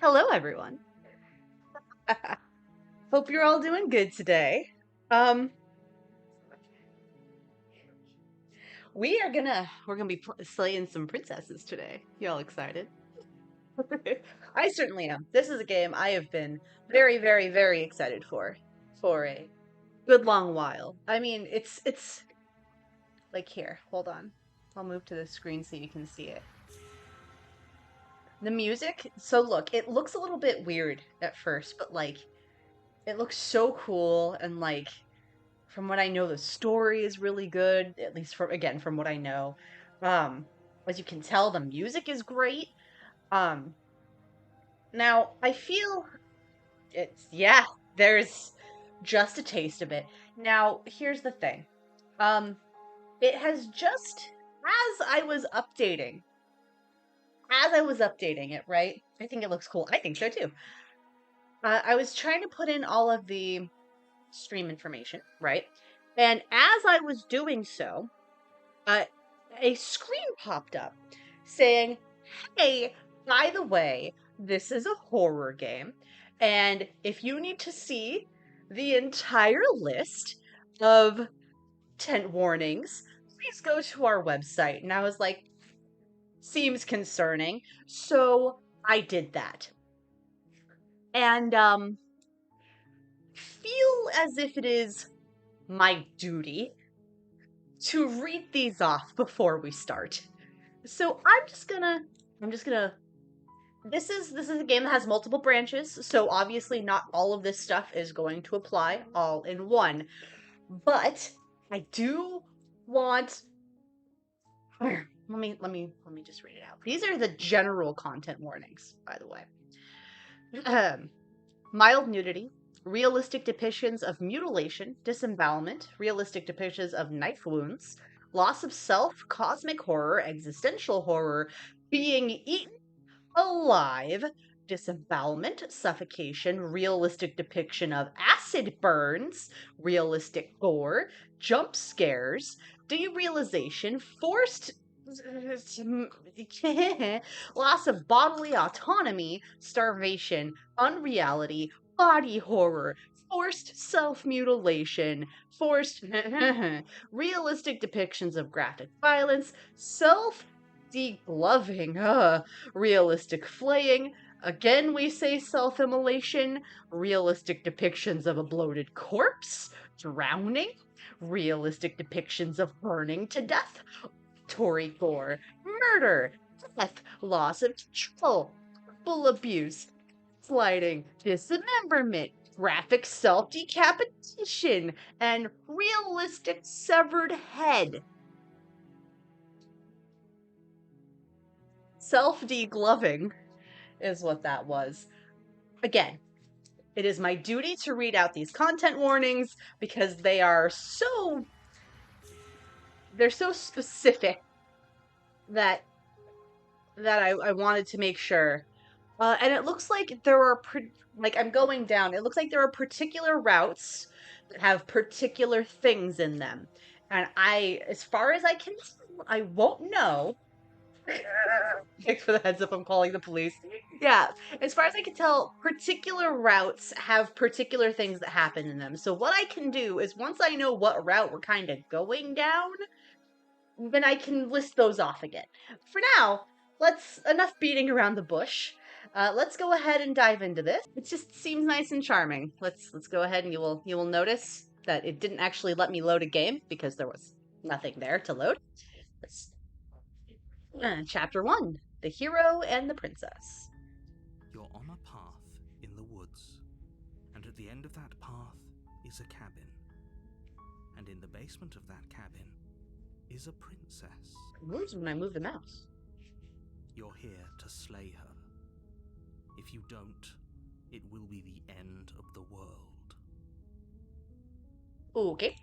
Hello, everyone. Hope you're all doing good today. Um, we're gonna be slaying some princesses today. Y'all excited? I certainly am. This is a game I have been very, very, very excited for a good long while. I mean, it's like here. Hold on. I'll move to the screen so you can see it. The music. So look, it looks a little bit weird at first, but like it looks so cool and like from what I know, the story is really good, at least from what I know. Um, as you can tell, the music is great. Um, Now I feel yeah, there's just a taste of it. Now, here's the thing. Um, it has just as I was updating it, right? I think it looks cool. I think so too. I was trying to put in all of the stream information, right? And as I was doing so, uh, a screen popped up saying, "Hey, by the way, this is a horror game, and if you need to see the entire list of tent warnings, please go to our website." And I was like, seems concerning. So I did that. And feel as if it is my duty to read these off before we start. So I'm just gonna this is a game that has multiple branches, so obviously not all of this stuff is going to apply all in one. But I do want let me just read it out. These are the general content warnings, by the way. Mild nudity, realistic depictions of mutilation, disembowelment, realistic depictions of knife wounds, loss of self, cosmic horror, existential horror, being eaten alive, disembowelment, suffocation, realistic depiction of acid burns, realistic gore, jump scares, derealization, forced loss of bodily autonomy, starvation, unreality, body horror, forced self mutilation, forced realistic depictions of graphic violence, self degloving, realistic flaying. Again, we say self immolation, realistic depictions of a bloated corpse, drowning, realistic depictions of burning to death, Tory gore, murder, death, loss of control, full abuse, sliding, dismemberment, graphic self decapitation, and realistic severed head. Self degloving is what that was. Again, it is my duty to read out these content warnings because they're so specific that I wanted to make sure. And it looks like there are like I'm going down. It looks like there are particular routes that have particular things in them. And as far as I can tell, I won't know. Thanks for the heads up. I'm calling the police. Yeah, as far as I can tell, particular routes have particular things that happen in them. So what I can do is once I know what route we're kind of going down, then I can list those off again. For now, let's enough beating around the bush. Let's go ahead and dive into this. It just seems nice and charming. Let's go ahead and you will notice that it didn't actually let me load a game because there was nothing there to load. Let's Chapter 1: The Hero and the Princess. You're on a path in the woods, and at the end of that path is a cabin. And in the basement of that cabin is a princess. It moves when I move the mouse. You're here to slay her. If you don't, it will be the end of the world. Okay.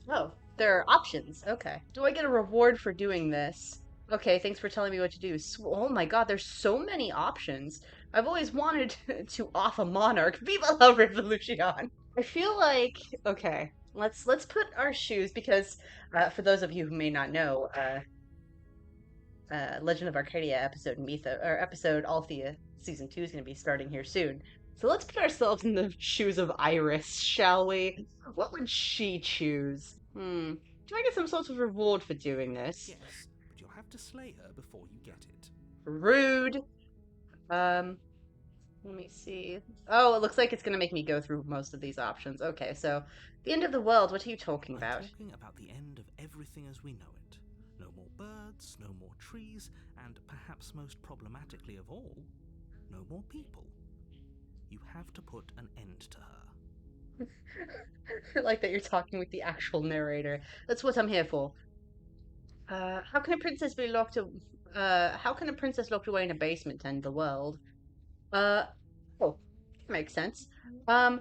Oh, there are options. Okay. Do I get a reward for doing this? Okay, thanks for telling me what to do. Oh my god, there's so many options. I've always wanted to off a monarch. Viva la revolution! I feel like okay. Let's put our shoes because for those of you who may not know, Legend of Arcadia episode Mythos or episode Althea season 2 is going to be starting here soon. So let's put ourselves in the shoes of Iris, shall we? What would she choose? Do I get some sort of reward for doing this? Yes, but you'll have to slay her before you get it. Rude. Um, Let me see. Oh, it looks like it's going to make me go through most of these options. Okay, so the end of the world, what are you talking I'm about? talking about the end of everything as we know it. No more birds, no more trees, and perhaps most problematically of all, no more people. You have to put an end to her. I like that you're talking with the actual narrator. That's what I'm here for. How can a princess be locked? How can a princess locked away in a basement end the world? Uh, oh, makes sense.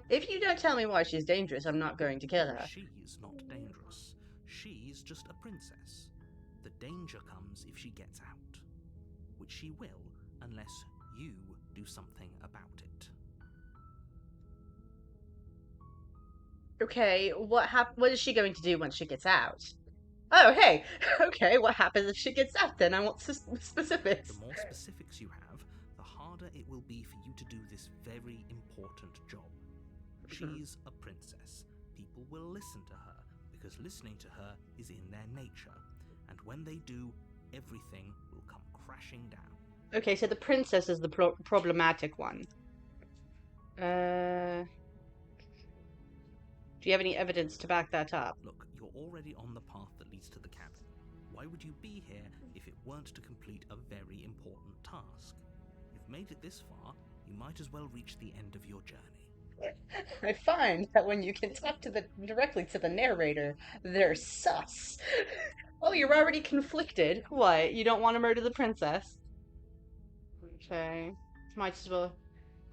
If you don't tell me why she's dangerous, I'm not going to kill her. She's not dangerous. She's just a princess. The danger comes if she gets out, which she will unless you do something about it. Okay, what is she going to do once she gets out? Oh, hey. Okay, what happens if she gets out then? I want specifics. The more specifics you have, the harder it will be for you to do this very important job. She's a princess. People will listen to her because listening to her is in their nature. And when they do, everything will come crashing down. Okay, so the princess is the problematic one. Uh, do you have any evidence to back that up? Look, you're already on the path that leads to the cabin. Why would you be here if it weren't to complete a very important task? You've made it this far, you might as well reach the end of your journey. I find that when you can talk directly to the narrator, they're sus. Oh, you're already conflicted. What? You don't want to murder the princess? Okay. Might as well.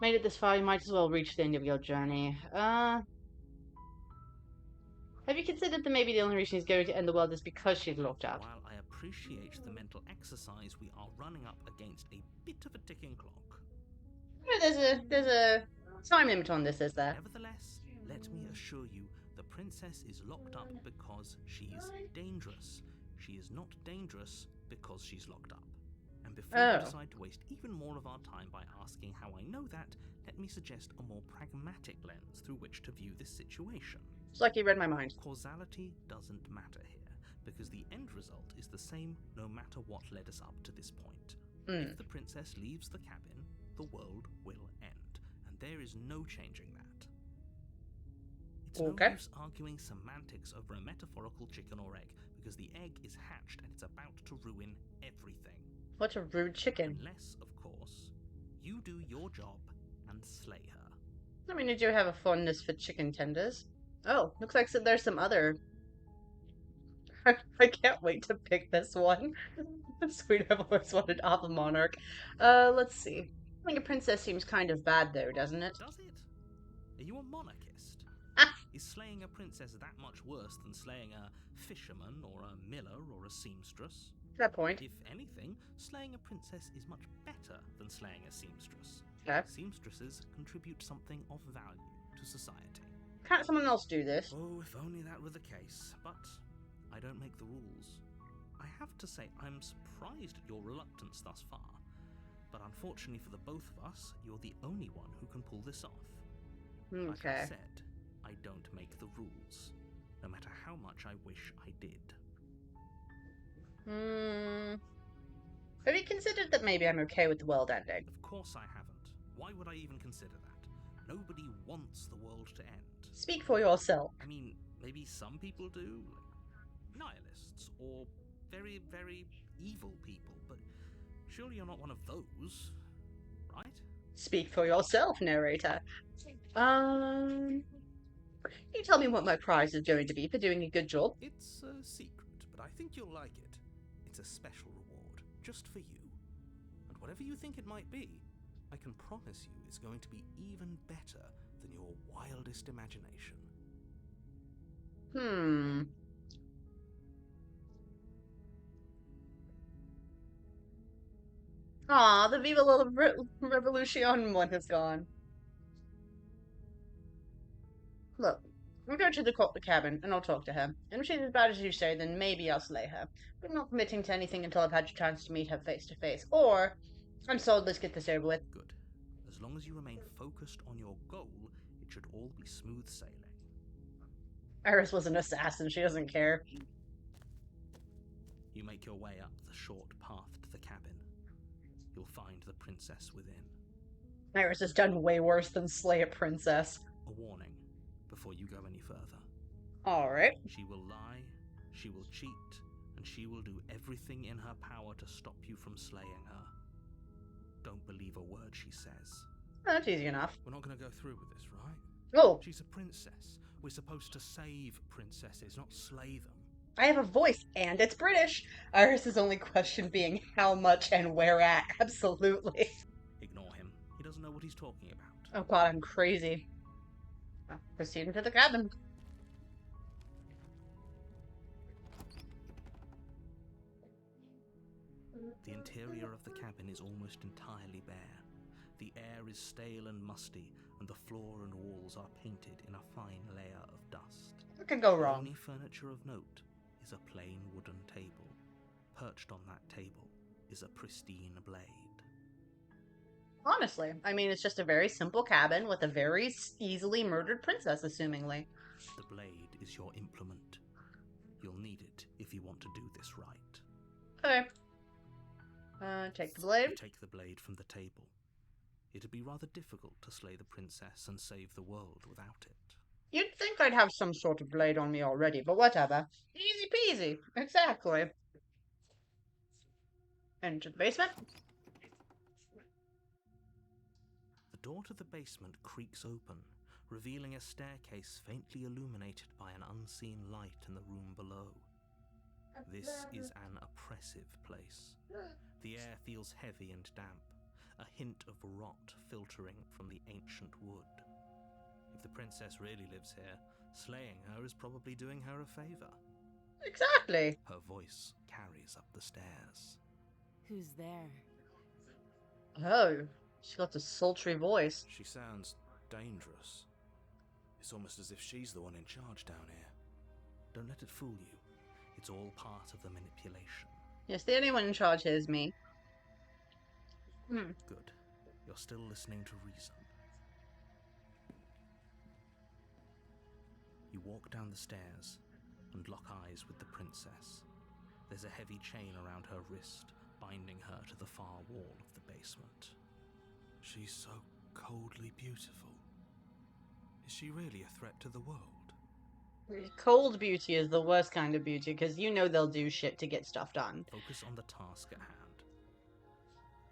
Made it this far, you might as well reach the end of your journey. Have you considered that maybe the only reason she's going to end the world is because she's locked up? While I appreciate the mental exercise, we are running up against a bit of a ticking clock. There's a time limit on this, is there? Nevertheless, let me assure you, the princess is locked up because she's dangerous. She is not dangerous because she's locked up. And before you decide to waste even more of our time by asking how I know that, let me suggest a more pragmatic lens through which to view this situation. It's like you read my mind. Causality doesn't matter here, because the end result is the same no matter what led us up to this point. If the princess leaves the cabin, the world will end, and there is no changing that. It's no use arguing semantics over a metaphorical chicken or egg, because the egg is hatched and it's about to ruin everything. What a rude chicken. Unless, of course, you do your job and slay her. I mean, I do have a fondness for chicken tenders. Oh, looks like there's some other. I can't wait to pick this one. Sweet, I've always wanted Alpha Monarch. Let's see. I think a princess seems kind of bad, though, doesn't it? Does it? Are you a monarchist? Is slaying a princess that much worse than slaying a fisherman or a miller or a seamstress? Fair point. If anything, slaying a princess is much better than slaying a seamstress. Okay. Seamstresses contribute something of value to society. Can't someone else do this? Oh, if only that were the case. But I don't make the rules. I have to say, I'm surprised at your reluctance thus far. But unfortunately for the both of us, you're the only one who can pull this off. Like I said, I don't make the rules, no matter how much I wish I did. Have you considered that maybe I'm okay with the world ending? Of course I haven't. Why would I even consider that? Nobody wants the world to end. Speak for yourself. I mean, maybe some people do, like nihilists, or very, very evil people, but surely you're not one of those, right? Speak for yourself, narrator. Can you tell me what my prize is going to be for doing a good job? It's a secret, but I think you'll like it. It's a special reward, just for you. And whatever you think it might be, I can promise you it's going to be even better than your wildest imagination. Aw, the Viva la Revolution one has gone. Look, We'll go to the cabin, and I'll talk to her. And if she's as bad as you say, then maybe I'll slay her. But I'm not committing to anything until I've had a chance to meet her face to face. Or, I'm sold, let's get this over with. Good. As long as you remain focused on your goal, it should all be smooth sailing. Iris was an assassin, she doesn't care. You make your way up the short path to the cabin. You'll find the princess within. Iris has done way worse than slay a princess. A warning, before you go any further. Alright. She will lie, she will cheat, and she will do everything in her power to stop you from slaying her. Don't believe a word she says. That's easy enough. We're not going to go through with this, right? Oh. She's a princess. We're supposed to save princesses, not slay them. I have a voice, and it's British. Iris's only question being how much and where at. Absolutely. Ignore him. He doesn't know what he's talking about. Oh god, I'm crazy. Well, proceed into the cabin. The interior of the cabin is almost entirely bare. The air is stale and musty, and the floor and walls are painted in a fine layer of dust. What could go The wrong? only furniture of note is a plain wooden table. Perched on that table is a pristine blade. Honestly, I mean, it's just a very simple cabin with a very easily murdered princess, assumingly. The blade is your implement. You'll need it if you want to do this right. Okay. Take the blade. You take the blade from the table. It'd be rather difficult to slay the princess and save the world without it. You'd think I'd have some sort of blade on me already, but whatever. Easy peasy. Exactly. Into the basement. The door to the basement creaks open, revealing a staircase faintly illuminated by an unseen light in the room below. This is an oppressive place. The air feels heavy and damp, a hint of rot filtering from the ancient wood. If the princess really lives here, slaying her is probably doing her a favor. Exactly. Her voice carries up the stairs. Who's there? Oh, she's got a sultry voice. She sounds dangerous. It's almost as if she's the one in charge down here. Don't let it fool you. It's all part of the manipulation. Yes, the only one in charge here is me. Good. You're still listening to reason. You walk down the stairs and lock eyes with the princess. There's a heavy chain around her wrist, binding her to the far wall of the basement. She's so coldly beautiful. Is she really a threat to the world? Cold beauty is the worst kind of beauty, because you know they'll do shit to get stuff done. Focus on the task at hand.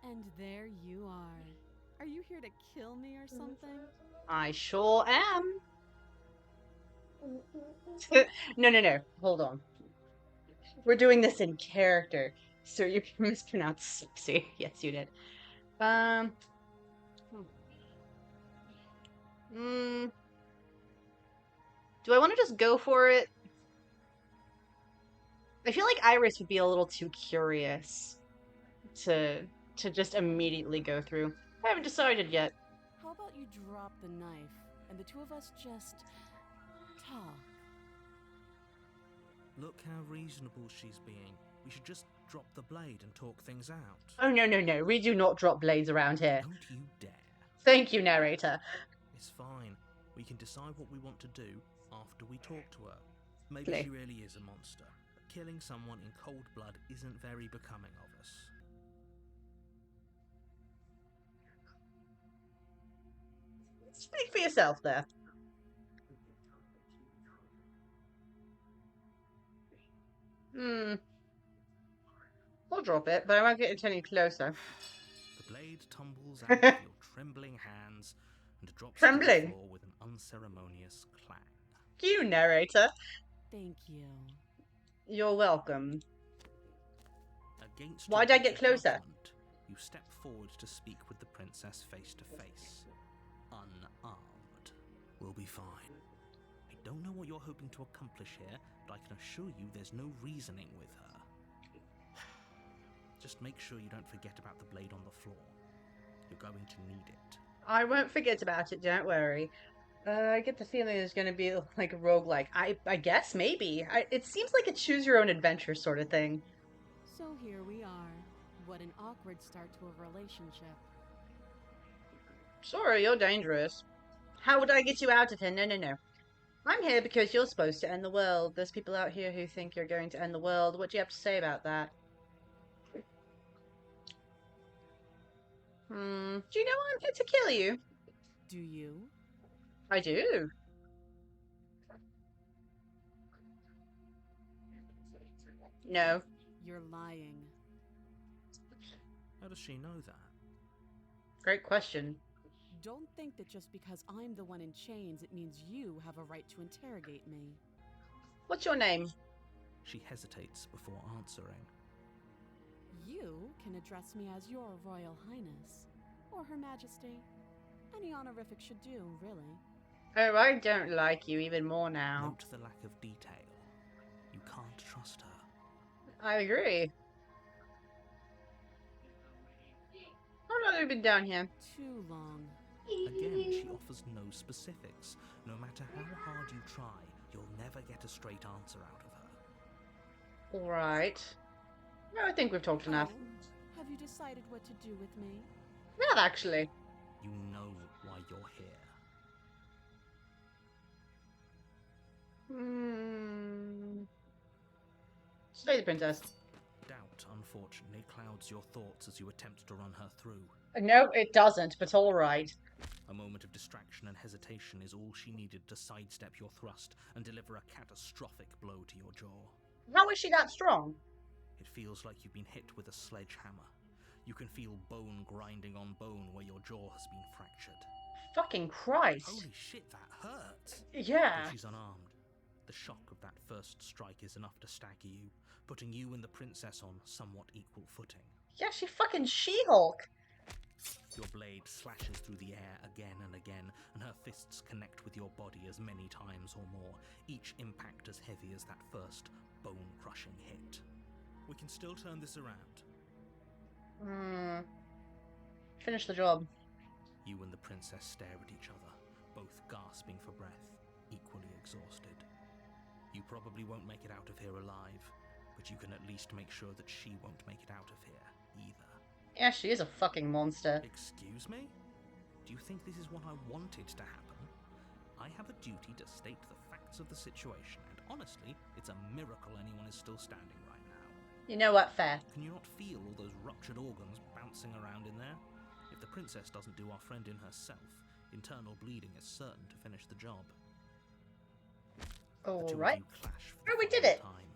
And there you are. Are you here to kill me or something? I sure am. No. Hold on. We're doing this in character. So you mispronounced sexy. Yes, you did. Do I want to just go for it? I feel like Iris would be a little too curious to just immediately go through. I haven't decided yet. How about you drop the knife and the two of us just talk? Look how reasonable she's being. We should just drop the blade and talk things out. Oh, no. We do not drop blades around here. Don't you dare. Thank you, narrator. It's fine. We can decide what we want to do after we talk to her. Maybe she really is a monster. But killing someone in cold blood isn't very becoming of us. Speak for yourself there. I'll drop it, but I won't get it any closer. The blade tumbles out of your trembling hands and drops to the floor with an unceremonious clang. Thank you, narrator. Thank you. You're welcome. Against Why'd I get closer? You step forward to speak with the princess face to face. Unarmed. We'll be fine. I don't know what you're hoping to accomplish here, but I can assure you there's no reasoning with her. Just make sure you don't forget about the blade on the floor. You're going to need it. I won't forget about it, don't worry. I get the feeling there's going to be like a roguelike. I guess maybe. It seems like a choose your own adventure sort of thing. So here we are. What an awkward start to a relationship. Sorry, you're dangerous. How would I get you out of here? No, no, no. I'm here because you're supposed to end the world. There's people out here who think you're going to end the world. What do you have to say about that? Do you know I'm here to kill you? Do you? I do. No. You're lying. How does she know that? Great question. Don't think that just because I'm the one in chains, it means you have a right to interrogate me. What's your name? She hesitates before answering. You can address me as your Royal Highness, or Her Majesty. Any honorific should do, really. Oh, I don't like you even more now. Note the lack of detail. You can't trust her. I agree. How long have we been down here? Too long. Again, she offers no specifics. No matter how hard you try, you'll never get a straight answer out of her. Alright. No, I think we've talked enough. Oh, have you decided what to do with me? Not actually. You know why you're here. Slay the princess. Doubt, unfortunately, clouds your thoughts as you attempt to run her through. No, it doesn't, but alright. A moment of distraction and hesitation is all she needed to sidestep your thrust and deliver a catastrophic blow to your jaw. How is she that strong? It feels like you've been hit with a sledgehammer. You can feel bone grinding on bone where your jaw has been fractured. Fucking Christ. Holy shit, that hurts! Yeah. But she's unarmed. The shock of that first strike is enough to stagger you, putting you and the princess on somewhat equal footing. Yeah, she fucking She-Hulk. Your blade slashes through the air again and again, and her fists connect with your body as many times or more, each impact as heavy as that first bone-crushing hit. We can still turn this around. Finish the job. You and the princess stare at each other, both gasping for breath, equally exhausted. You probably won't make it out of here alive, but you can at least make sure that she won't make it out of here either. Yeah, she is a fucking monster. Excuse me? Do you think this is what I wanted to happen? I have a duty to state the facts of the situation, and honestly, it's a miracle anyone is still standing right now. You know what, fair. Can you not feel all those ruptured organs bouncing around in there? If the princess doesn't do our friend in herself, internal bleeding is certain to finish the job. The two of Alright. you clash for Oh, the we did final it. time.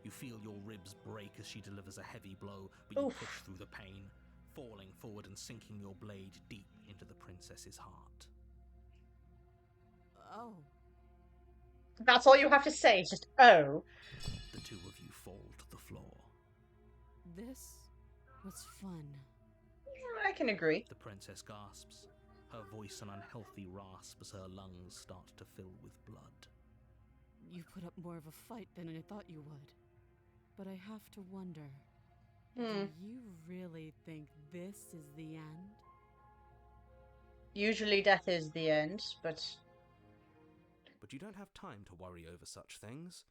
You feel your ribs break as she delivers a heavy blow, but you Oof. push through the pain, falling forward and sinking your blade deep into the princess's heart. Oh. That's all you have to say, just oh. The two of you fall to the floor. This was fun. I can agree. The princess gasps, her voice an unhealthy rasp as her lungs start to fill with blood. You put up more of a fight than I thought you would. But I have to wonder, do you really think this is the end? Usually death is the end, but... But you don't have time to worry over such things.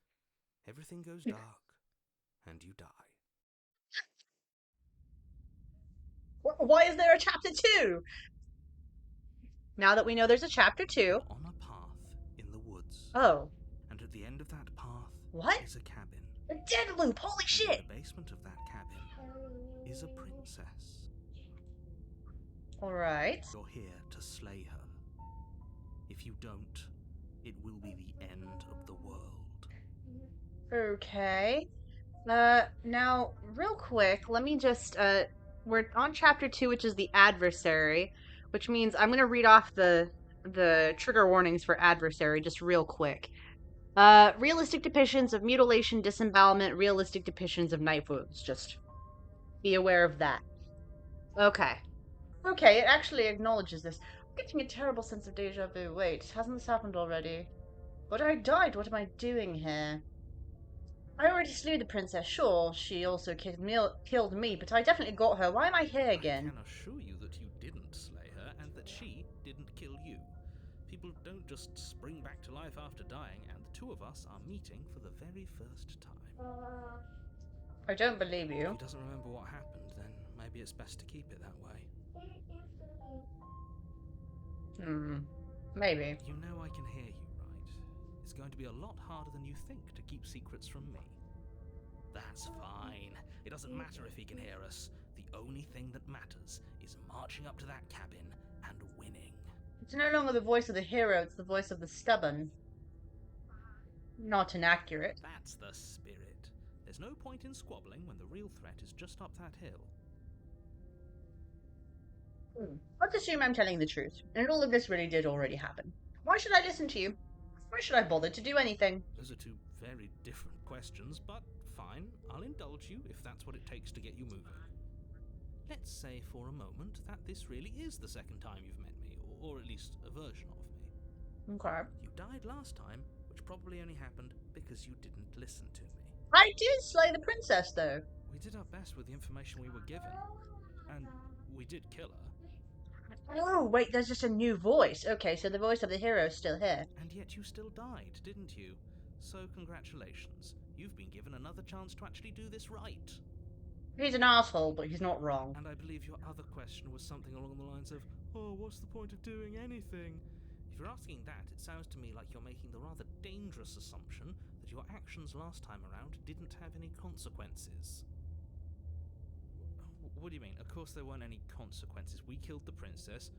Everything goes dark, and you die. Why is there a chapter 2? Now that we know there's a chapter 2... You're on a path in the woods. Oh. And at the end of that path What? is a cabin. A dead loop, holy shit! In the basement of that cabin is a princess. Alright. You're here to slay her. If you don't, it will be the end of the world. Okay. Now, real quick, let me just, we're on chapter 2, which is the Adversary, which means I'm gonna read off the trigger warnings for Adversary just real quick. Realistic depictions of mutilation, disembowelment, realistic depictions of knife wounds. Just be aware of that. Okay. Okay, it actually acknowledges this. I'm getting a terrible sense of deja vu. Wait, hasn't this happened already? But I died, what am I doing here? I already slew the princess, sure, she also killed me, but I definitely got her. Why am I here again? I can assure you that you didn't slay her, and that she didn't kill you. People don't just spring back to life after dying, and the two of us are meeting for the very first time. I don't believe If you. he doesn't remember what happened, then maybe it's best to keep it that way. Maybe. You know I can hear you, right? It's going to be a lot harder than you think to keep secrets from me. That's fine. It doesn't matter if he can hear us. The only thing that matters is marching up to that cabin and winning. It's no longer the voice of the hero, it's the voice of the stubborn. Not inaccurate. That's the spirit. There's no point in squabbling when the real threat is just up that hill. Let's assume I'm telling the truth, and all of this really did already happen. Why should I listen to you? Why should I bother to do anything? Those are two very different questions, but fine, I'll indulge you if that's what it takes to get you moving. Let's say for a moment that this really is the second time you've met me, or at least a version of me. Okay. You died last time, which probably only happened because you didn't listen to me. I did slay the princess, though. We did our best with the information we were given, and we did kill her. Oh, wait, there's just a new voice. Okay, so the voice of the hero is still here. And yet you still died, didn't you? So congratulations. You've been given another chance to actually do this right. He's an asshole, but he's not wrong. And I believe your other question was something along the lines of, oh, what's the point of doing anything? If you're asking that, it sounds to me like you're making the rather dangerous assumption that your actions last time around didn't have any consequences. What do you mean? Of course there weren't any consequences. We killed the princess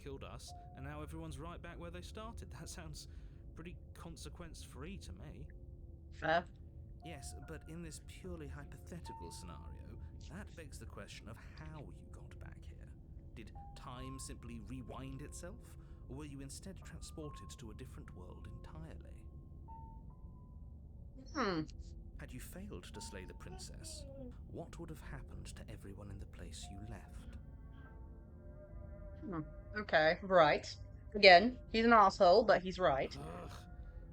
killed us, and now everyone's right back where they started. That sounds pretty consequence-free to me. Fair. Yes, but in this purely hypothetical scenario, that begs the question of how you got back here. Did time simply rewind itself, or were you instead transported to a different world entirely? Had you failed to slay the princess, what would have happened to everyone in the place you left? Okay, right. Again, he's an asshole, but he's right. Ugh,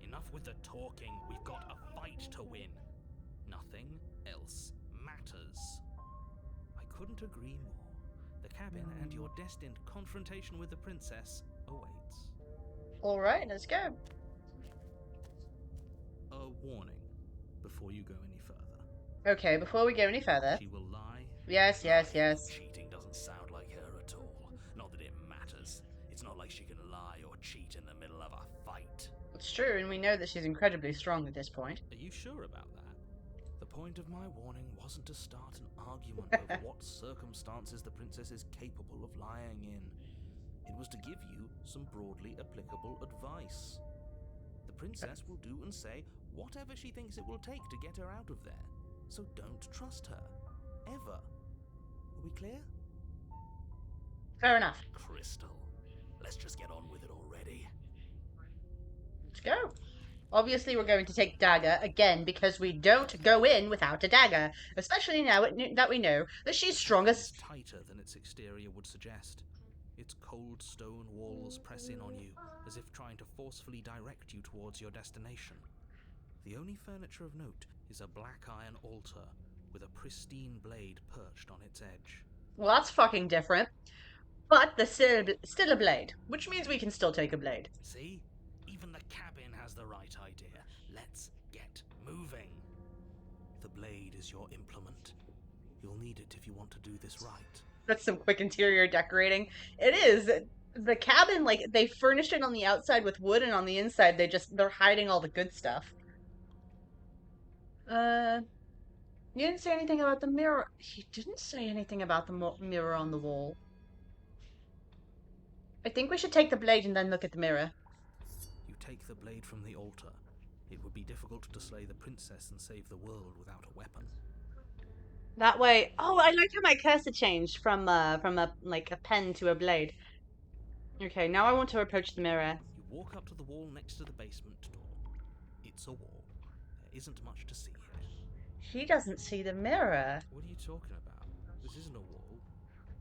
enough with the talking. We've got a fight to win. Nothing else matters. I couldn't agree more. The cabin and your destined confrontation with the princess awaits. Alright, let's go. A warning before you go any further. Okay, before we go any further. She will lie. Yes. Cheating doesn't sound like her at all. Not that it matters. It's not like she can lie or cheat in the middle of a fight. It's true, and we know that she's incredibly strong at this point. Are you sure about that? The point of my warning wasn't to start an argument over what circumstances the princess is capable of lying in. It was to give you some broadly applicable advice. The princess will do and say whatever she thinks it will take to get her out of there. So don't trust her. Ever. Are we clear? Fair enough. Crystal, let's just get on with it already. Let's go. Obviously, we're going to take dagger again because we don't go in without a dagger, especially now that we know that she's strongest. It's tighter than its exterior would suggest. Its cold stone walls press in on you, as if trying to forcefully direct you towards your destination. The only furniture of note is a black iron altar with a pristine blade perched on its edge. Well, that's fucking different. But there's still a blade, which means we can still take a blade. See? Even the cabin has the right idea. Let's get moving. The blade is your implement. You'll need it if you want to do this right. That's some quick interior decorating. It is. The cabin, like, they furnished it on the outside with wood, and on the inside they're hiding all the good stuff. You didn't say anything about the mirror. He didn't say anything about the mirror on the wall. I think we should take the blade and then look at the mirror. You take the blade from the altar. It would be difficult to slay the princess and save the world without a weapon. That way. Oh, I like how my cursor changed from a pen to a blade. Okay, now I want to approach the mirror. You walk up to the wall next to the basement door. It's a wall. There isn't much to see here. He doesn't see the mirror. What are you talking about? This isn't a wall.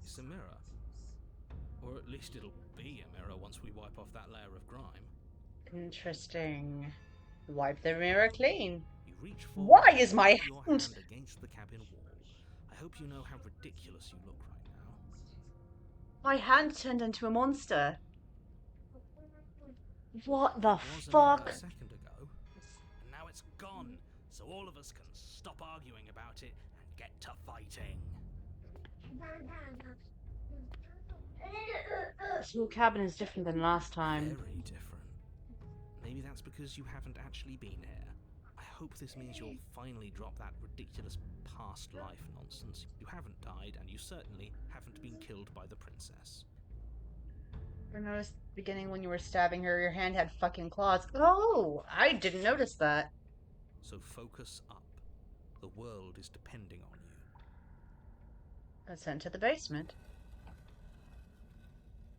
It's a mirror. Or at least it'll be a mirror once we wipe off that layer of grime. Interesting. Wipe the mirror clean. You reach forward. Why is my your hand hand against the cabin wall? I hope you know how ridiculous you look right now. My hand turned into a monster. What the It was an error fuck? a second ago, and now it's gone, so all of us can stop arguing about it and get to fighting. This new cabin is different than last time. Very different. Maybe that's because you haven't actually been here. I hope this means you'll finally drop that ridiculous past life nonsense. You haven't died, and you certainly haven't been killed by the princess. I noticed at the beginning when you were stabbing her, your hand had fucking claws. Oh, I didn't notice that. So focus up. The world is depending on you. Ascend to the basement.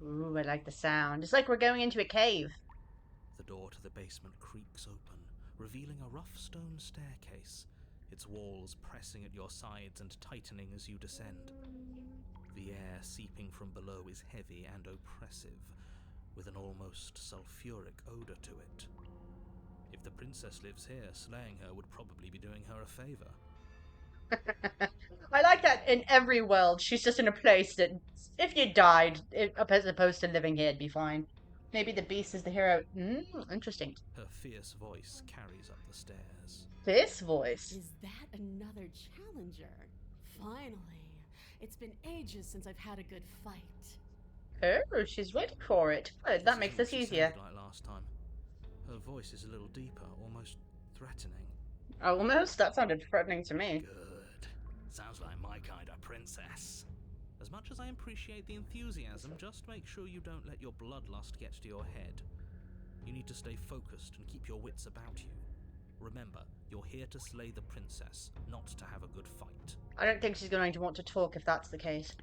Ooh, I like the sound. It's like we're going into a cave. The door to the basement creaks open, revealing a rough stone staircase, its walls pressing at your sides and tightening as you descend. The air seeping from below is heavy and oppressive, with an almost sulfuric odor to it. If the princess lives here, slaying her would probably be doing her a favor. I like that in every world, she's just in a place that if you died, as opposed to living here, it'd be fine. Maybe the beast is the hero. Interesting. Her fierce voice carries up the stairs. This voice. Is that another challenger? Finally. It's been ages since I've had a good fight. Oh, she's waiting for it. Good, that makes this easier. Like last time. Her voice is a little deeper, almost threatening. Almost? That sounded threatening to me. Good. Sounds like my kind of princess. As much as I appreciate the enthusiasm, just make sure you don't let your bloodlust get to your head. You need to stay focused and keep your wits about you. Remember, you're here to slay the princess, not to have a good fight. I don't think she's going to want to talk if that's the case.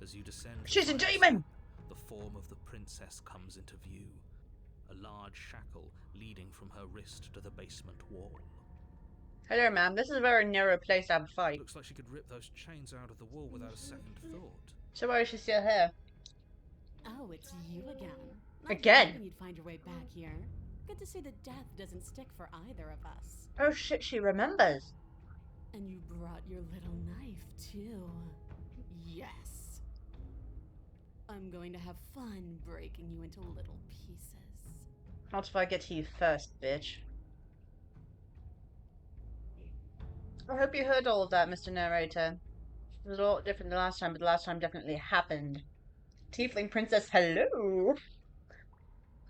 As you descend, She's a demon! The form of the princess comes into view. A large shackle leading from her wrist to the basement wall. Hello, ma'am. This is a very narrow place to have a fight. Looks like she could rip those chains out of the wall without a second thought. So why is she still here? Oh, it's you again. Again? You'd find your way back here. Good to see that death doesn't stick for either of us. Oh shit, she remembers. And you brought your little knife, too. Yes. I'm going to have fun breaking you into little pieces. Not if I get to you first, bitch. I hope you heard all of that, Mr. Narrator. It was a lot different than last time, but the last time definitely happened. Tiefling Princess, hello!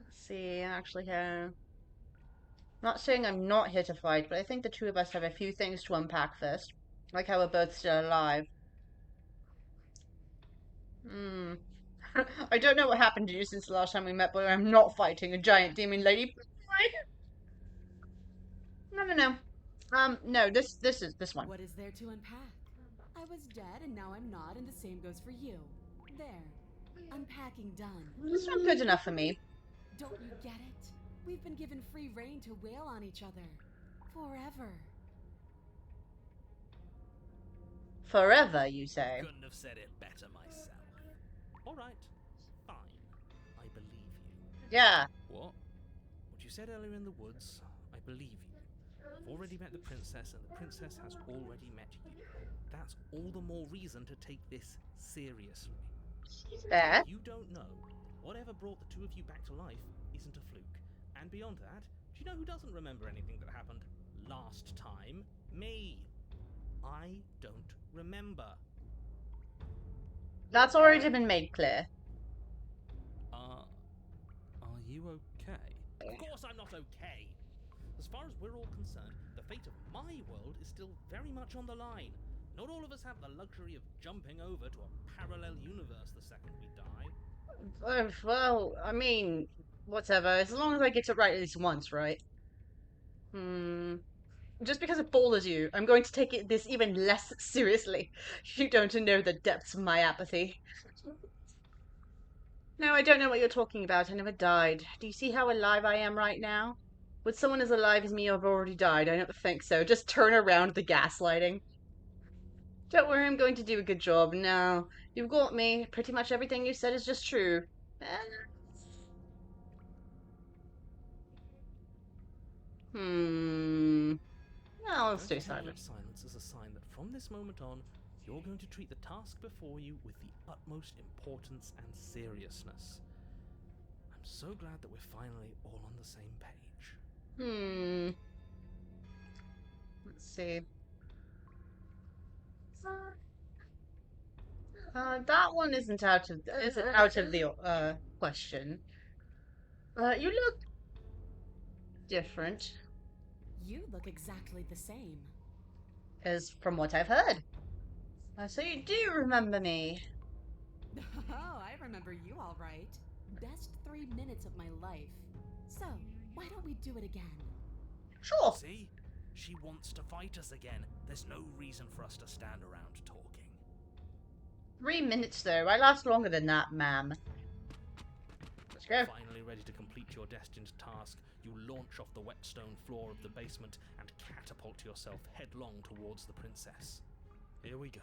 Let's see, actually here. Not saying I'm not here to fight, but I think the two of us have a few things to unpack first. Like how we're both still alive. I don't know what happened to you since the last time we met, but I'm not fighting a giant demon lady. No. No, this is this one. What is there to unpack? I was dead and now I'm not, and the same goes for you. There. Unpacking done. This one's good enough for me. Don't you get it? We've been given free rein to wail on each other. Forever. Forever, you say? Couldn't have said it better myself. Alright, fine. I believe you. Yeah. What? What you said earlier in the woods, I believe you. I've already met the princess, and the princess has already met you. That's all the more reason to take this seriously. Fair. You don't know. Whatever brought the two of you back to life isn't a fluke. And beyond that, do you know who doesn't remember anything that happened last time? Me. I don't remember. That's already been made clear. Are you okay? Of course I'm not okay. As far as we're all concerned, the fate of my world is still very much on the line. Not all of us have the luxury of jumping over to a parallel universe the second we die. Well, I mean, whatever. As long as I get it right at least once, right? Just because it bothers you, I'm going to take this even less seriously. You don't know the depths of my apathy. No, I don't know what you're talking about. I never died. Do you see how alive I am right now? Would someone as alive as me have already died? I don't think so. Just turn around the gaslighting. Don't worry, I'm going to do a good job. No, you've got me. Pretty much everything you said is just true. I'll stay silent. Silence is a sign that from this moment on, you're going to treat the task before you with the utmost importance and seriousness. I'm so glad that we're finally all on the same page. Let's see. That one isn't out of the question. You look different, You look exactly the same. as from what I've heard. So you do remember me. Oh, I remember you all right. Best 3 minutes of my life. So, why don't we do it again? Sure. See? She wants to fight us again. There's no reason for us to stand around talking. 3 minutes, though. I last longer than that, ma'am. Let's go. Finally ready to complete your destined task, you launch off the wet stone floor of the basement and catapult yourself headlong towards the princess. Here we go.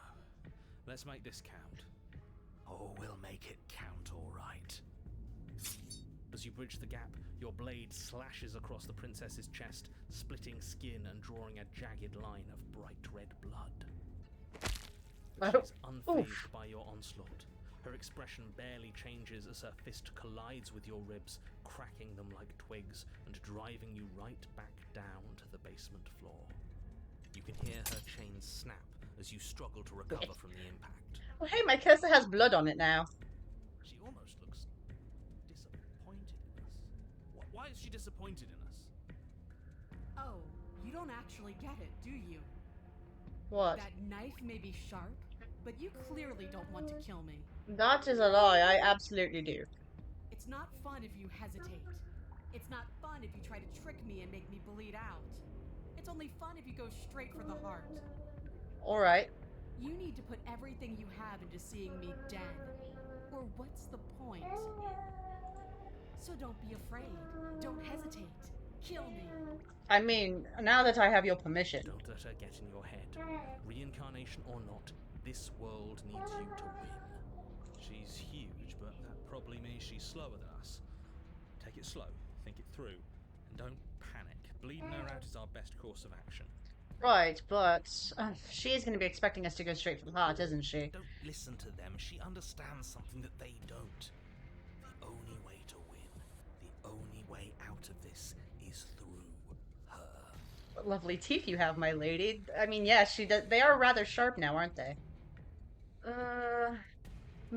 Let's make this count. Oh, we'll make it count all right. As you bridge the gap, your blade slashes across the princess's chest, splitting skin and drawing a jagged line of bright red blood. But she's unfazed by your onslaught. Her expression barely changes as her fist collides with your ribs, cracking them like twigs and driving you right back down to the basement floor. You can hear her chains snap as you struggle to recover from the impact. Oh, hey, my cursor has blood on it now. She almost looks disappointed in us. Why is she disappointed in us? Oh, you don't actually get it, do you? What? That knife may be sharp, but you clearly don't want to kill me. That is a lie. I absolutely do. It's not fun if you hesitate. It's not fun if you try to trick me and make me bleed out. It's only fun if you go straight for the heart. Alright. You need to put everything you have into seeing me dead. Or what's the point? So don't be afraid. Don't hesitate. Kill me. I mean, now that I have your permission. Don't let her get in your head. Reincarnation or not, this world needs you to win. She's huge, but that probably means she's slower than us. Take it slow, think it through, and don't panic. Bleeding her out is our best course of action. Right, but she is going to be expecting us to go straight for the heart, isn't she? Don't listen to them. She understands something that they don't. The only way to win, the only way out of this is through her. What lovely teeth you have, my lady. I mean, yes, she does. They are rather sharp now, aren't they?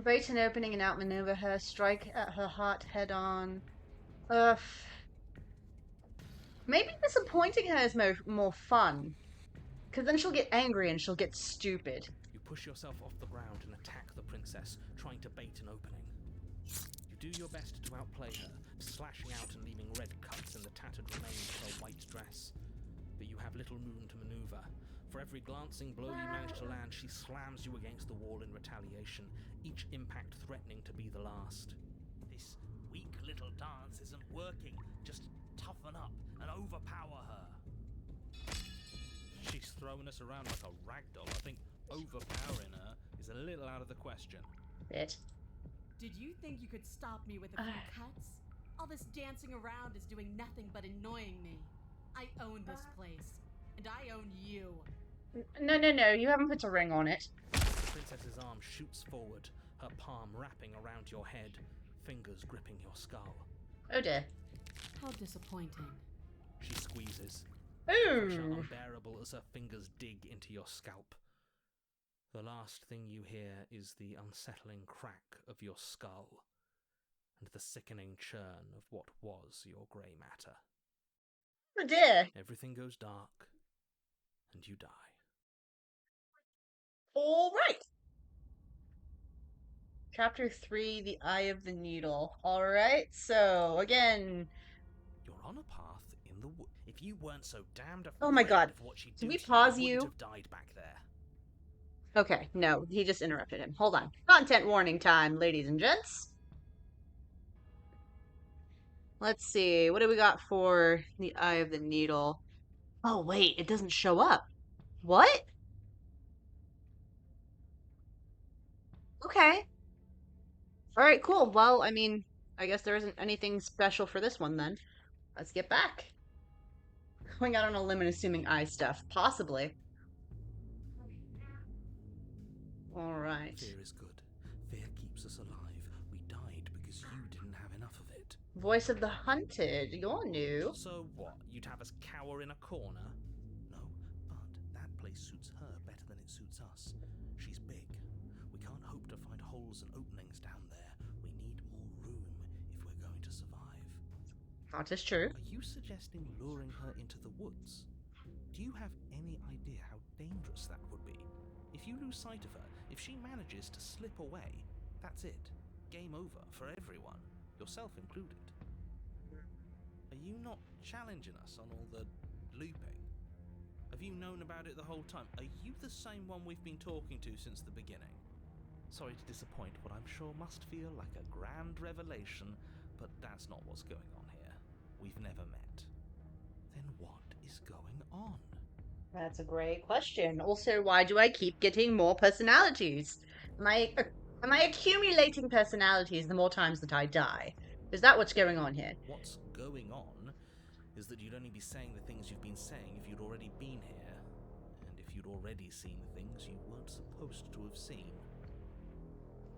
Bait an opening and outmaneuver her. Strike at her heart head on. Maybe disappointing her is more fun. Because then she'll get angry and she'll get stupid. You push yourself off the ground and attack the princess, trying to bait an opening. You do your best to outplay her, slashing out and leaving red cuts in the tattered remains of her white dress. But you have little room to maneuver. For every glancing blow you manage to land, she slams you against the wall in retaliation, each impact threatening to be the last. This weak little dance isn't working. Just toughen up and overpower her. She's throwing us around like a ragdoll. I think overpowering her is a little out of the question. Bit. Did you think you could stop me with a few cuts? All this dancing around is doing nothing but annoying me. I own this place, and I own you. No, you haven't put a ring on it. The princess's arm shoots forward, her palm wrapping around your head, fingers gripping your skull. Oh dear. How disappointing. She squeezes. Ooh. Pressure unbearable as her fingers dig into your scalp. The last thing you hear is the unsettling crack of your skull and the sickening churn of what was your grey matter. Oh dear. Everything goes dark, and you die. Alright. Chapter 3, The Eye of the Needle. Alright, so, again... You're on a path in the wood. If you weren't so damned afraid Oh my god. of what she'd Did do we to pause you, you? wouldn't have died back there. Okay, no, he just interrupted him. Hold on. Content warning time, ladies and gents. Let's see, what do we got for The Eye of the Needle? Oh, wait, it doesn't show up. What? Okay. Alright, cool. Well, I mean, I guess there isn't anything special for this one then. Let's get back. Going out on a limb and assuming eye stuff. Possibly. Alright. Fear is good. Fear keeps us alive. We died because you didn't have enough of it. Voice of the hunted. You're new. So what? You'd have us cower in a corner? No, but that place suits her better than it suits us. She's big. We can't hope to find holes and openings down there. We need more room if we're going to survive. That is true. Are you suggesting luring her into the woods? Do you have any idea how dangerous that would be? If you lose sight of her, if she manages to slip away, that's it. Game over for everyone, yourself included. Are you not challenging us on all the looping? Have you known about it the whole time? Are you the same one we've been talking to since the beginning? Sorry to disappoint what I'm sure must feel like a grand revelation, but that's not what's going on here. We've never met. Then what is going on? That's a great question. Also, why do I keep getting more personalities? Am I accumulating personalities the more times that I die? Is that what's going on here? What's going on is that you'd only be saying the things you've been saying if you'd already been here, and if you'd already seen things you weren't supposed to have seen.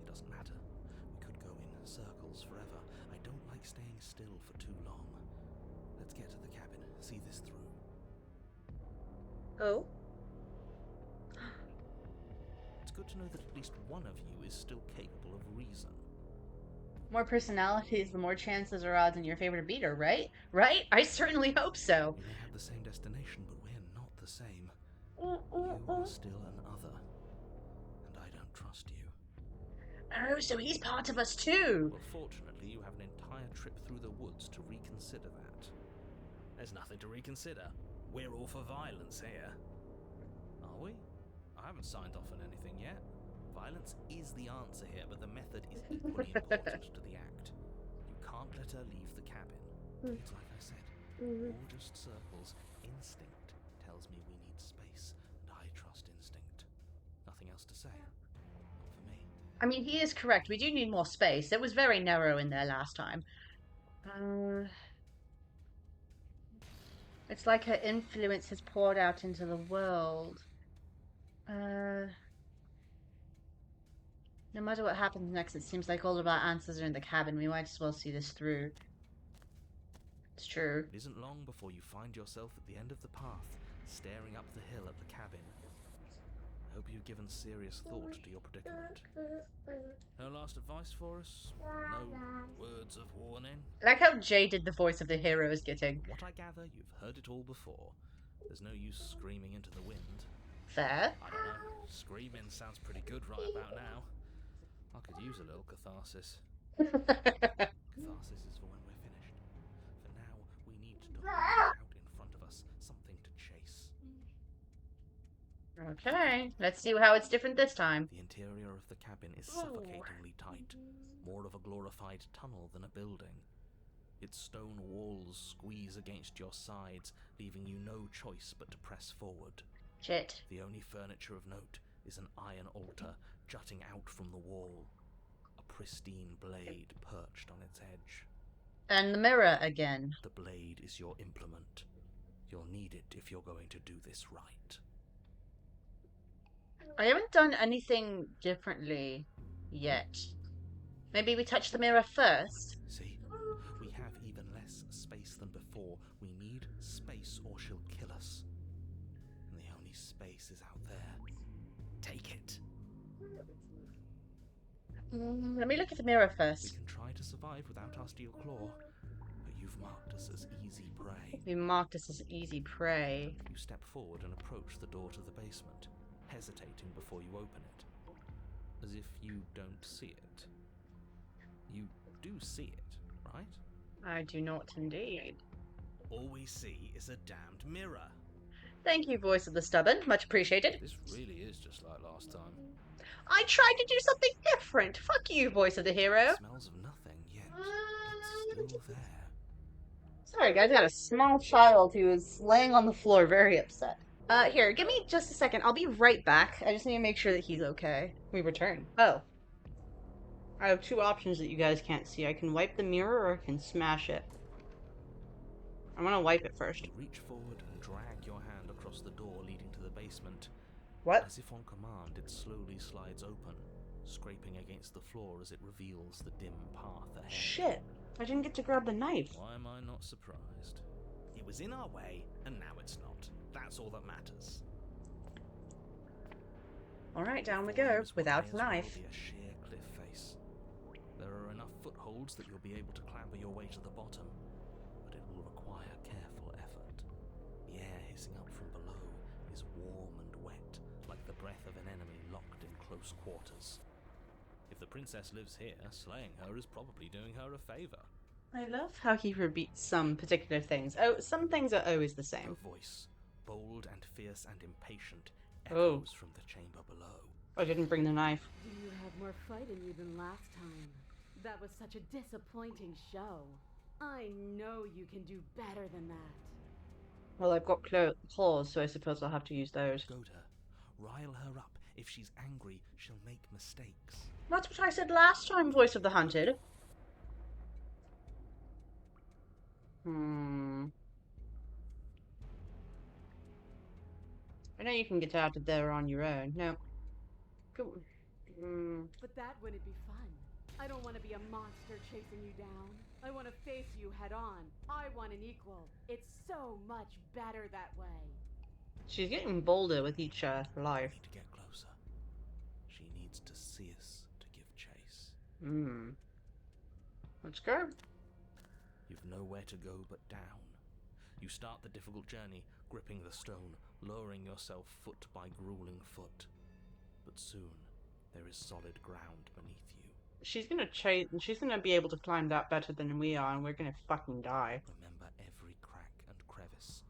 It doesn't matter. We could go in circles forever. I don't like staying still for too long. Let's get to the cabin, see this through. Oh? It's good to know that at least one of you is still capable of reason. More personalities, the more chances or odds in your favor to beat her, right? Right? I certainly hope so. We may have the same destination, but we're not the same. You are still an other, and I don't trust you. Oh, so he's part of us too. Well, fortunately, you have an entire trip through the woods to reconsider that. There's nothing to reconsider. We're all for violence here. Are we? I haven't signed off on anything yet. Violence is the answer here, but the method is equally important to the act. You can't let her leave the cabin. It's like I said, all just circles. Instinct tells me we need space, and I trust instinct. Nothing else to say. Not for me. I mean, he is correct. We do need more space. It was very narrow in there last time. It's like her influence has poured out into the world. No matter what happens next, it seems like all of our answers are in the cabin. We might as well see this through. It's true. It isn't long before you find yourself at the end of the path, staring up the hill at the cabin. I hope you've given serious thought to your predicament. No last advice for us? No words of warning? I like how jaded the voice of the hero is getting. What I gather, you've heard it all before. There's no use screaming into the wind. Fair. I don't know. Screaming sounds pretty good right about now. I could use a little catharsis. Catharsis is for when we're finished. For now, we need to hold out in front of us, something to chase. Okay, let's see how it's different this time. The interior of the cabin is suffocatingly tight, more of a glorified tunnel than a building. Its stone walls squeeze against your sides, leaving you no choice but to press forward. Shit. The only furniture of note is an iron altar jutting out from the wall, a pristine blade perched on its edge. And the mirror again. The blade is your implement. You'll need it if you're going to do this right. I haven't done anything differently yet. Maybe we touch the mirror first? See, we have even less space than before. We need space or she'll kill us. And the only space is out there. Take it. Let me look at the mirror We first. can try to survive without our steel claw, but you've marked us as easy prey. You marked us as easy prey. You step forward and approach the door to the basement, hesitating before you open it, as if you don't see it. You do see it, right? I do not indeed. All we see is a damned mirror. Thank you, voice of the stubborn. Much appreciated. This really is just like last time. I tried to do something different. Fuck you, voice of the hero. It smells of nothing, yet it's still there. Sorry, guys. I got a small child who is laying on the floor, very upset. Here, give me just a second. I'll be right back. I just need to make sure that he's okay. We return. Oh. I have two options that you guys can't see. I can wipe the mirror or I can smash it. I'm gonna wipe it first. You reach forward and drag your hand across the door leading to the basement. What? As if on command, it slowly slides open. scraping against the floor as it reveals the dim path ahead. Shit! I didn't get to grab the knife. Why am I not surprised? It was in our way, and now it's not. That's all that matters. Alright, down we Before go, you is what without may a as well knife. be a sheer cliff face. There are enough footholds that you'll be able to clamber your way to the bottom, but it will require careful effort. The air hissing up from below is warm and wet, like the breath of an enemy locked in close quarters. If the princess lives here, slaying her is probably doing her a favor. I love how he repeats some particular things. Oh, some things are always the same. Her voice, bold and fierce and impatient, echoes from the chamber below. I didn't bring the knife. Do you have more fight in you than last time? That was such a disappointing show. I know you can do better than that. Well, I've got claws, so I suppose I'll have to use those. Goad her. Rile her up. If she's angry, she'll make mistakes. That's what I said last time, Voice of the Hunted. I know you can get out of there on your own. No. But that wouldn't be fun. I don't want to be a monster chasing you down. I want to face you head on. I want an equal. It's so much better that way. She's getting bolder with each life. We need to get closer. She needs to see us to give chase. Let's go. You've nowhere to go but down. You start the difficult journey, gripping the stone, lowering yourself foot by grueling foot. But soon, there is solid ground beneath you. She's gonna be able to climb that better than we are, and we're gonna fucking die. Remember every crack and crevice.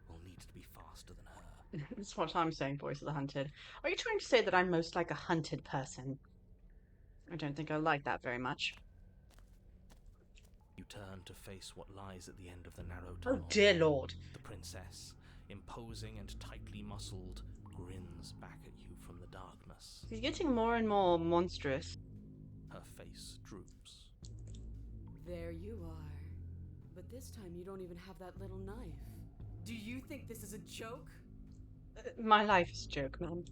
We'll need to be faster than her. That's what I'm saying, Voice of the Hunted. Are you trying to say that I'm most like a hunted person? I don't think I like that very much. You turn to face what lies at the end of the narrow tunnel. Oh dear lord. The princess, imposing and tightly muscled, grins back at you from the darkness. She's getting more and more monstrous. Her face droops. There you are. But this time you don't even have that little knife. Do you think this is a joke? My life is a joke, man.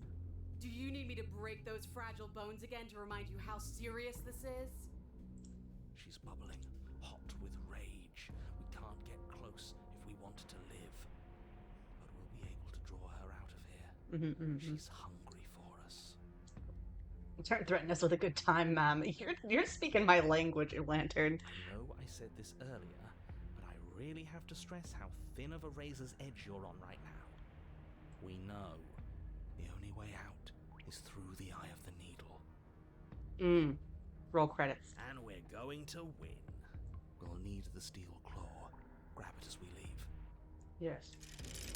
Do you need me to break those fragile bones again to remind you how serious this is? She's bubbling, hot with rage. We can't get close if we want to live. But we'll be able to draw her out of here. She's hungry for us. Don't threaten us with a good time, ma'am. You're speaking my language, you lantern. I know I said this earlier, but I really have to stress how thin of a razor's edge you're on right now. We know the only way out is through the eye of the needle. Roll credits. And we're going to win. We'll need the steel claw. Grab it as we leave. Yes.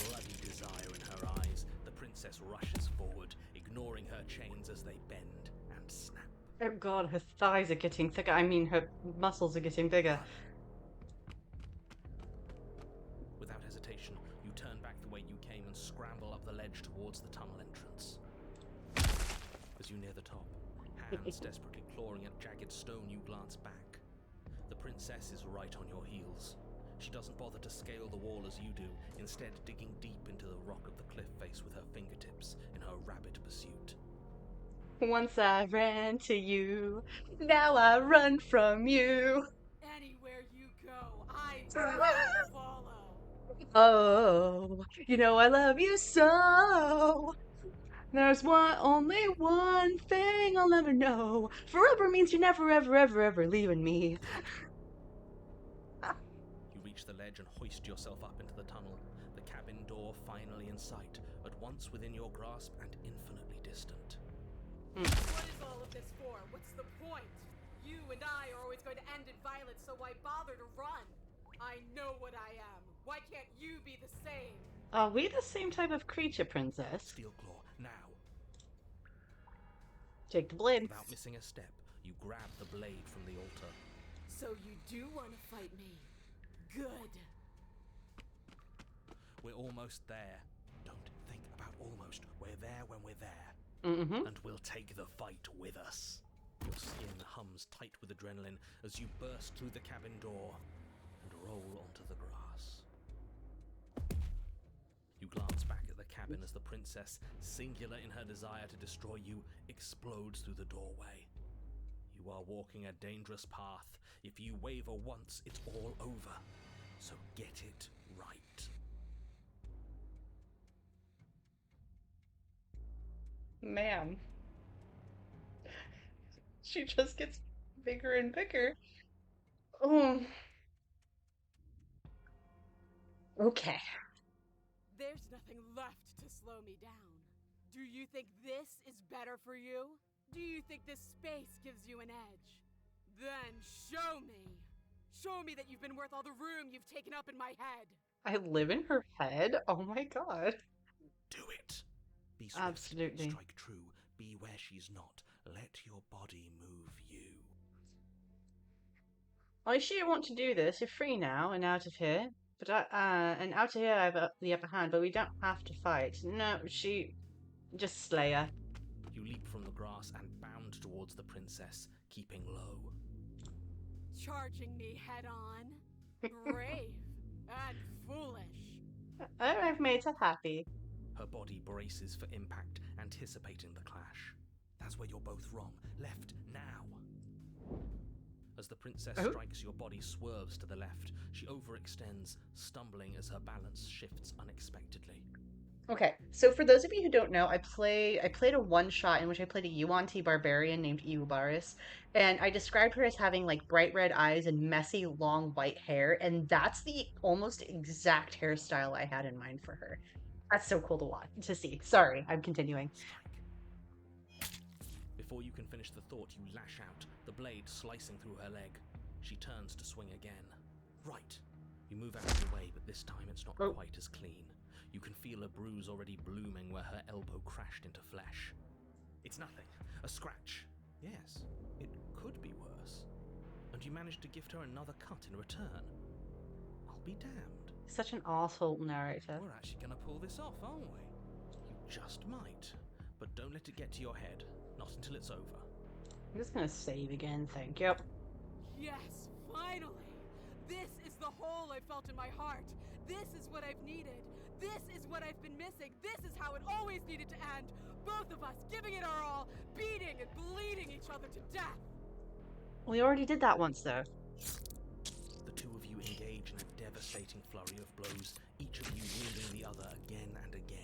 Bloody desire in her eyes, the princess rushes forward, ignoring her chains as they bend and snap. Oh god, her thighs are getting thicker. I mean, her muscles are getting bigger. Without hesitation, you turn back the way you came and scramble up the ledge towards the tunnel entrance. As you near the top, hands desperately clawing at jagged stone, you glance back. The princess is right on your heels. She doesn't bother to scale the wall as you do, instead digging deep into the rock of the cliff face with her fingertips in her rabid pursuit. Once I ran to you, now I run from you. Anywhere you go, I will follow. Oh, you know I love you so. There's only one thing I'll never know. Forever means you're never, ever, ever, ever leaving me. You reach the ledge and hoist yourself up into the tunnel, the cabin door finally in sight, at once within your grasp and infinitely distant. What is all of this for? What's the point? You and I are always going to end in violence, so why bother to run? I know what I am. Why can't you be the same? Are we the same type of creature, princess? Steel claw, now. Take the blade. Without missing a step, you grab the blade from the altar. So you do want to fight me? Good. We're almost there. Don't think about almost. We're there when we're there. And we'll take the fight with us. Your skin hums tight with adrenaline as you burst through the cabin door and roll onto the grass. You glance back at the cabin cabin as the princess, singular in her desire to destroy you, explodes through the doorway. You are walking a dangerous path. If you waver once, it's all over. So get it right. Ma'am. She just gets bigger and bigger. Oh. Okay. There's nothing left to slow me down. Do you think this is better for you? Do you think this space gives you an edge? Then show me. Show me that you've been worth all the room you've taken up in my head. I live in her head? Oh my god. Do it. Be swift. Absolutely. Strike true. Be where she's not. Let your body move you. Well, I sure want to do this. You're free now and out of here. But and out of here I have the upper hand, but we don't have to fight. No, just slay her. You leap from the grass and bound towards the princess, keeping low. Charging me head on? Brave and foolish. Oh, I've made her happy. Her body braces for impact, anticipating the clash. That's where you're both wrong. Left, now. As the princess strikes, your body swerves to the left. She overextends, stumbling as her balance shifts unexpectedly. Okay, so for those of you who don't know, I played a one-shot in which I played a Yuan-Ti barbarian named Iubaris, and I described her as having like bright red eyes and messy long white hair, and that's the almost exact hairstyle I had in mind for her. That's so cool to see. Sorry, I'm continuing. Strike. Before you can finish the thought, you lash out, the blade slicing through her leg. She turns to swing again. Right. You move out of the way, but this time it's not quite as clean. You can feel a bruise already blooming where her elbow crashed into flesh. It's nothing. A scratch. Yes, it could be worse. And you managed to gift her another cut in return. I'll be damned. Such an asshole narrator. We're actually going to pull this off, aren't we? You just might. But don't let it get to your head. Not until it's over. I'm just gonna save again, thank you. Yes, finally! This is the hole I felt in my heart. This is what I've needed. This is what I've been missing. This is how it always needed to end. Both of us giving it our all, beating and bleeding each other to death. We already did that once, though. The two of you engage in a devastating flurry of blows, each of you wounding the other again and again.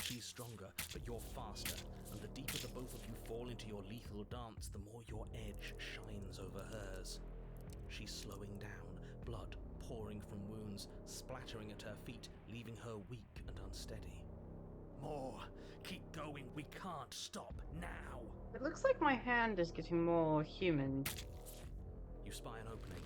She's stronger, but you're faster, and the deeper the both of you fall into your lethal dance, the more your edge shines over hers. She's slowing down, blood pouring from wounds, splattering at her feet, leaving her weak and unsteady. More! Keep going, we can't stop now! It looks like my hand is getting more human. You spy an opening,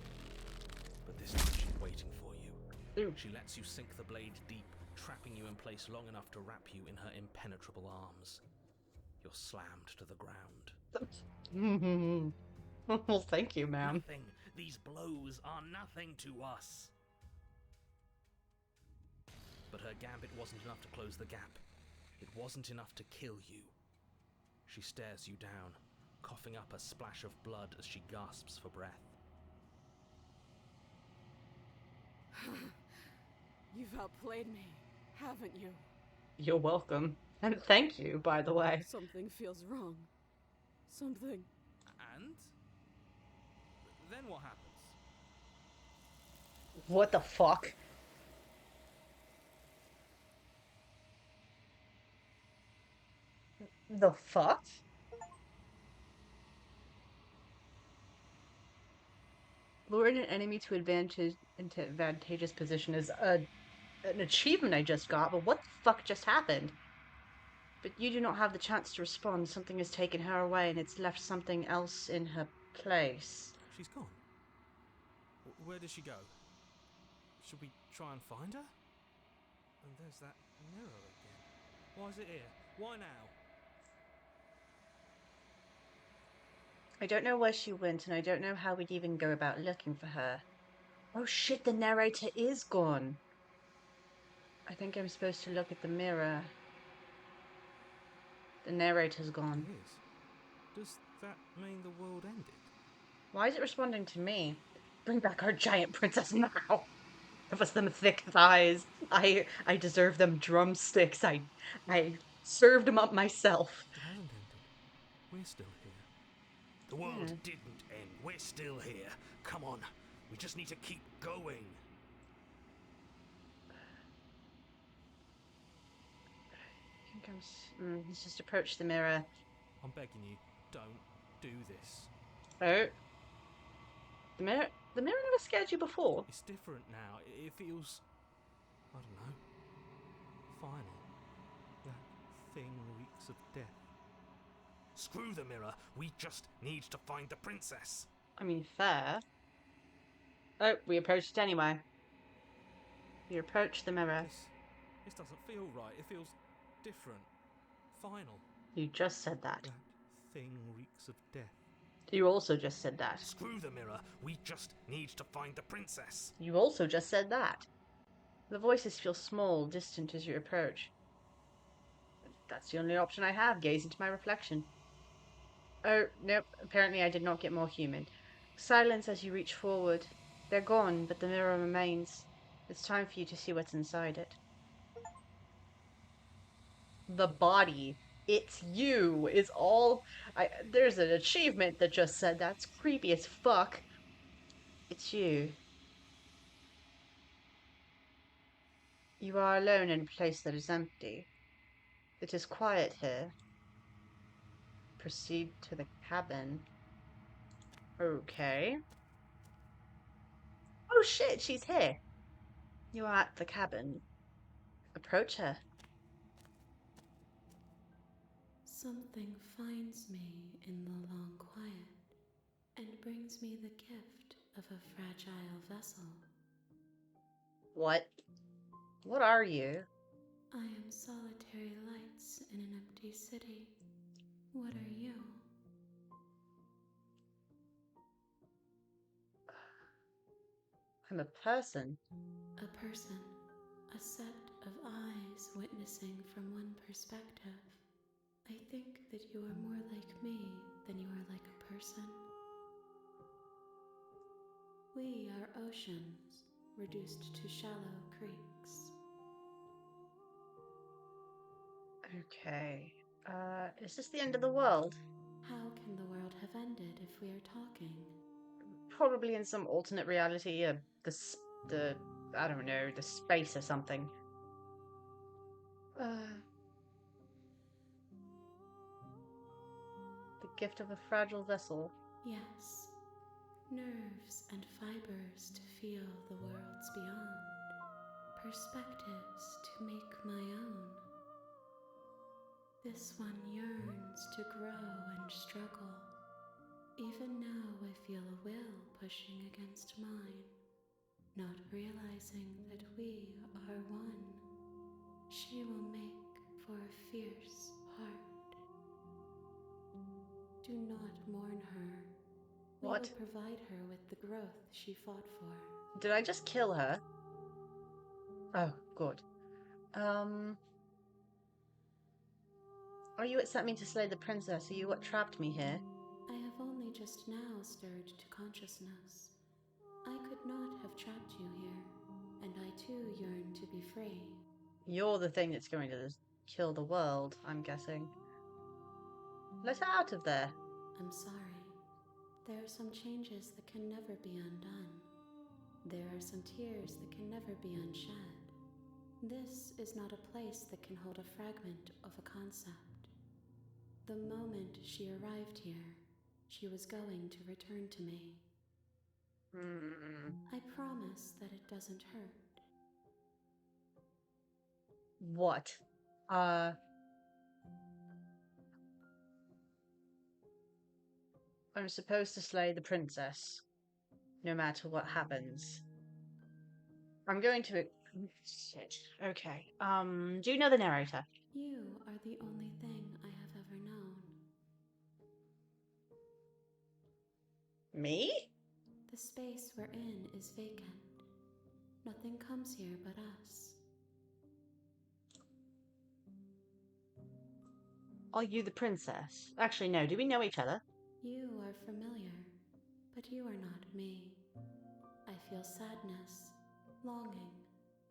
but this time she's waiting for you. Ooh. She lets you sink the blade deep, trapping you in place long enough to wrap you in her impenetrable arms. You're slammed to the ground. Well, thank you, ma'am. Nothing. These blows are nothing to us. But her gambit wasn't enough to close the gap. It wasn't enough to kill you. She stares you down, coughing up a splash of blood as she gasps for breath. You've outplayed me, haven't you? You're welcome. And thank you, by the way. Something feels wrong. Something. And? Then what happens? What the fuck? The fuck? Luring an enemy to advantageous position is an achievement I just got, but what the fuck just happened? But you do not have the chance to respond. Something has taken her away and it's left something else in her place. She's gone. Where did she go? Should we try and find her? And there's that mirror again. Why is it here? Why now? I don't know where she went, and I don't know how we'd even go about looking for her. Oh shit, the narrator is gone. I think I'm supposed to look at the mirror. The narrator's gone. It is. Does that mean the world ended? Why is it responding to me? Bring back our giant princess now! Give us them thick thighs. I deserve them drumsticks. I served them up myself. It hasn't ended. We're still here. The world Yeah. didn't end. We're still here. Come on. We just need to keep going. Let's just approach the mirror. I'm begging you, don't do this. Oh, the mirror never scared you before. It's different now. It feels, I don't know, final. That thing reeks of death. Screw the mirror. We just need to find the princess. I mean, fair. Oh, we approached it anyway. We approached the mirror. This doesn't feel right. It feels different. Final. You just said that. That thing reeks of death. You also just said that. Screw the mirror. We just need to find the princess. You also just said that. The voices feel small, distant as you approach. That's the only option I have, gaze into my reflection. Oh, nope, apparently I did not get more human. Silence as you reach forward. They're gone, but the mirror remains. It's time for you to see what's inside it. The body. It's you is all. There's an achievement that just said that's creepy as fuck. It's you. You are alone in a place that is empty. It is quiet here. Proceed to the cabin. Okay. Oh shit, she's here. You are at the cabin. Approach her. Something finds me in the long quiet and brings me the gift of a fragile vessel. What? What are you? I am solitary lights in an empty city. What are you? I'm a person. A person, a set of eyes witnessing from one perspective. I think that you are more like me than you are like a person. We are oceans, reduced to shallow creeks. Okay. Is this the end of the world? How can the world have ended if we are talking? Probably in some alternate reality, the I don't know, the space or something. The gift of a fragile vessel. Yes, nerves and fibers to feel the worlds beyond, perspectives to make my own. This one yearns to grow and struggle. Even now I feel a will pushing against mine, not realizing that we are one. She will make for a fierce heart. Do not mourn her. What? We will provide her with the growth she fought for. Did I just kill her? Oh, good. Are you what sent me to slay the princess? Are you what trapped me here? I have only just now stirred to consciousness. I could not have trapped you here, and I too yearn to be free. You're the thing that's going to kill the world, I'm guessing. Let her out of there. I'm sorry. There are some changes that can never be undone. There are some tears that can never be unshed. This is not a place that can hold a fragment of a concept. The moment she arrived here, she was going to return to me. I promise that it doesn't hurt. What? I'm supposed to slay the princess, no matter what happens. I'm going to... Shit. Okay. Do you know the narrator? You are the only thing I have ever known. Me? The space we're in is vacant. Nothing comes here but us. Are you the princess? Actually, no. Do we know each other? You are familiar, but you are not me. I feel sadness, longing,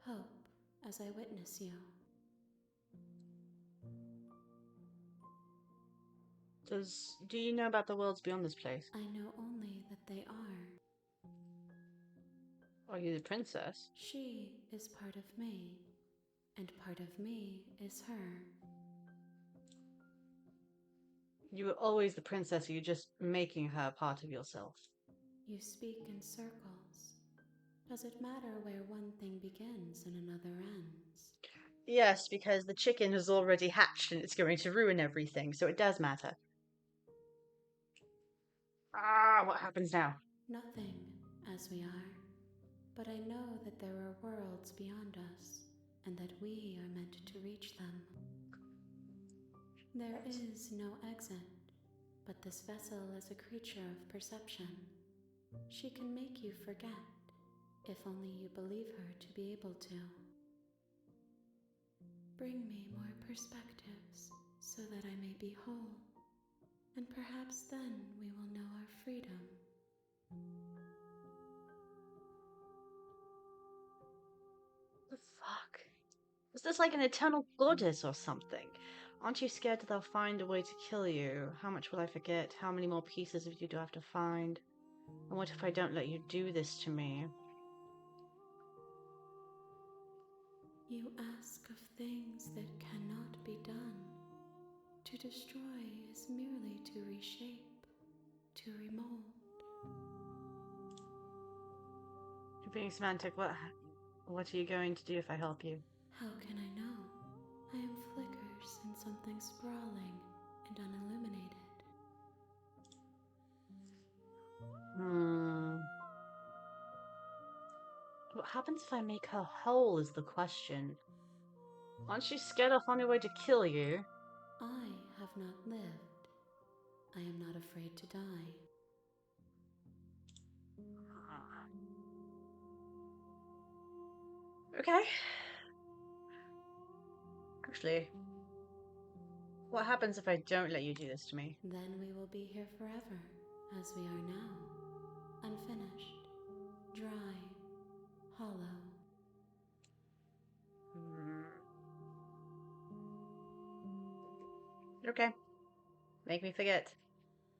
hope, as I witness you. Do you know about the worlds beyond this place? I know only that they are. Are you the princess? She is part of me, and part of me is her. You were always the princess, or you're just making her part of yourself? You speak in circles. Does it matter where one thing begins and another ends? Yes, because the chicken has already hatched and it's going to ruin everything, so it does matter. Ah, what happens now? Nothing, as we are. But I know that there are worlds beyond us, and that we are meant to reach them. There is no exit, but this vessel is a creature of perception. She can make you forget, if only you believe her to be able to. Bring me more perspectives, so that I may be whole, and perhaps then we will know our freedom. The fuck? Is this like an eternal goddess or something? Aren't you scared that they'll find a way to kill you? How much will I forget? How many more pieces of you do I have to find? And what if I don't let you do this to me? You ask of things that cannot be done. To destroy is merely to reshape, to remold. You're being semantic. What are you going to do if I help you? How can I know? I am flickers in something sprawling and unilluminated. What happens if I make her whole is the question. Aren't you scared I'll find a way to kill you? I have not lived. I am not afraid to die. Okay. Actually, what happens if I don't let you do this to me? Then we will be here forever, as we are now. Unfinished, dry, hollow. Okay. Make me forget.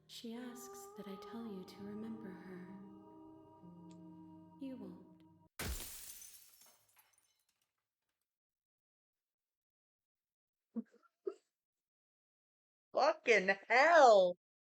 She asks that I tell you to remember her. You won't. Fucking hell!